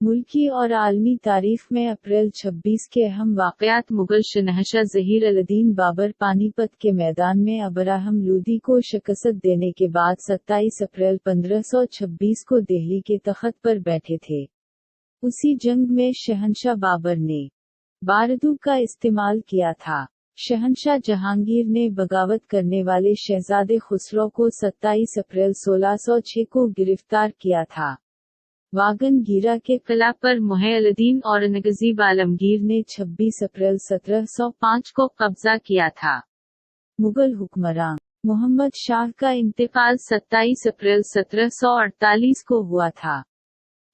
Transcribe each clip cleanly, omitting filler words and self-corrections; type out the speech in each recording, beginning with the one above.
मुल्की और आलमी तारीख में अप्रैल 26 के अहम वाक़यात। मुगल शहंशाह ज़हीर अल-दीन बाबर पानीपत के मैदान में अब्राहम लोदी को शिकस्त देने के बाद 27 अप्रैल 1526 को दिल्ली के तख्त पर बैठे थे। उसी जंग में शहंशाह बाबर ने बारूद का इस्तेमाल किया था। शहंशाह जहांगीर ने बगावत करने वाले शहजादे खुसरो को 27 अप्रैल 1606 को गिरफ्तार किया था। वागन गिरा के किला पर मुहिउद्दीन औरंगज़ेब आलमगीर ने 26 अप्रैल 1705 को कब्जा किया था। मुगल हुक्मरान मोहम्मद शाह का इंतकाल 27 अप्रैल 1748 को हुआ था।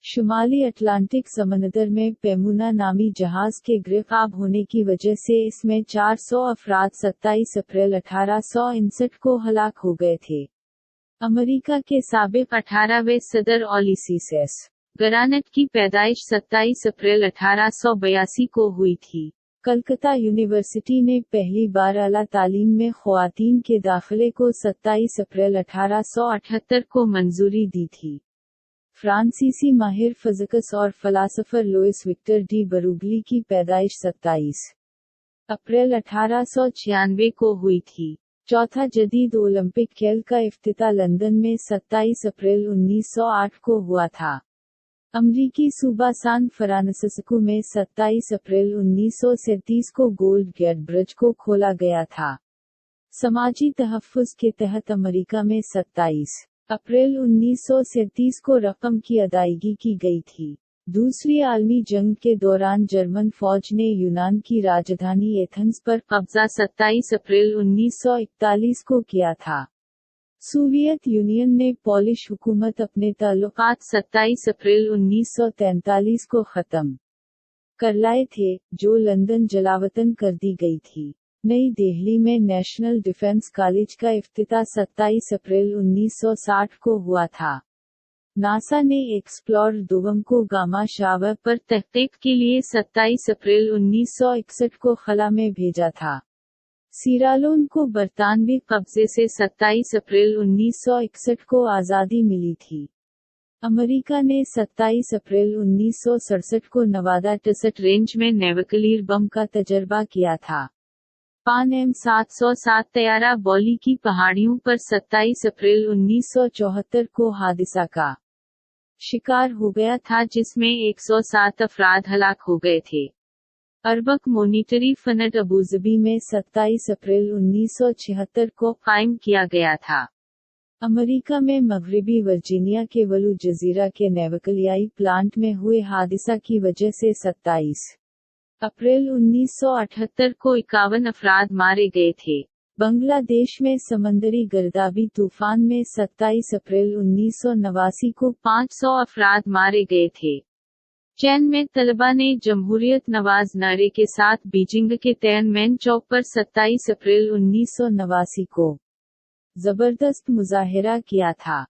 शुमाली अटलांटिक समंदर में पेमुना नामी जहाज के गिरफ्तार होने की वजह से इसमें 400 अफराद 27 अप्रैल 1859 को हलाक हो गए थे। अमेरिका के साबिक 18वें सदर उलिसिस ग्रांट की पैदाइश 27 अप्रैल 1882 को हुई थी। कलकत्ता यूनिवर्सिटी ने पहली बार आला तालीम में ख्वातीन के दाखिले को 27 अप्रैल 1878 को मंजूरी दी थी। फ्रांसीसी माहिर फिजिक्स और फलासफर लुइस विक्टर डी बरूगली की पैदाइश 27 अप्रैल 1896 को हुई थी। चौथा जदीद ओलंपिक खेल का इफ्तिताह लंदन में 27 अप्रैल 1908 को हुआ था। अमरीकी सूबा सान फ्रांसिस्को में 27 अप्रैल 1937 को गोल्ड गेट ब्रिज को खोला गया था। समाजी तहफ़्फ़ुज़ के तहत अमेरिका में 27 अप्रैल 1937 को रकम की अदायगी की गई थी। दूसरी आलमी जंग के दौरान जर्मन फौज ने यूनान की राजधानी एथेंस पर कब्जा 27 अप्रैल 1941 को किया था। सोवियत यूनियन ने पोलिश हुकूमत अपने ताल्लुकात 27 अप्रैल 1943 को ख़त्म कर लाए थे, जो लंदन जलावतन कर दी गई थी। नई दिल्ली में नेशनल डिफेंस कॉलेज का इफ्तिताह 27 अप्रैल 1960 को हुआ था। नासा ने एक्सप्लोरर 2 को गामा शावर पर तहक़ीक़ के लिए 27 अप्रैल 1961 को खला में भेजा था। सीरालोन को बरतानवी कब्जे से 27 अप्रैल 1961 को आज़ादी मिली थी। अमेरिका ने 27 अप्रैल 1967 को नवादा टेस्ट रेंज में नेवक्लियर बम का तजर्बा किया था। पान एम 707 तैयारा बौली की पहाड़ियों पर 27 अप्रैल 1974 को हादसा का शिकार हो गया था, जिसमें 107 अफराद हलाक हो गए थे। अरबक मॉनिटरी फंड अबूज़बी में 27 अप्रैल 1976 को कायम किया गया था। अमेरिका में मगरिबी वर्जीनिया के वलू जजीरा के नेवक्लियाई प्लांट में हुए हादसा की वजह से 27 अप्रैल 1978 को 51 अफराद मारे गए थे। बांग्लादेश में समंदरी गर्दाबी तूफान में 27 अप्रैल 1989 को 500 अफराद मारे गए थे। चीन में तलबा ने जमहूरियत नवाज नारे के साथ बीजिंग के तियानमेन चौक पर 27 अप्रैल 1989 को जबरदस्त मुजाहिरा किया था।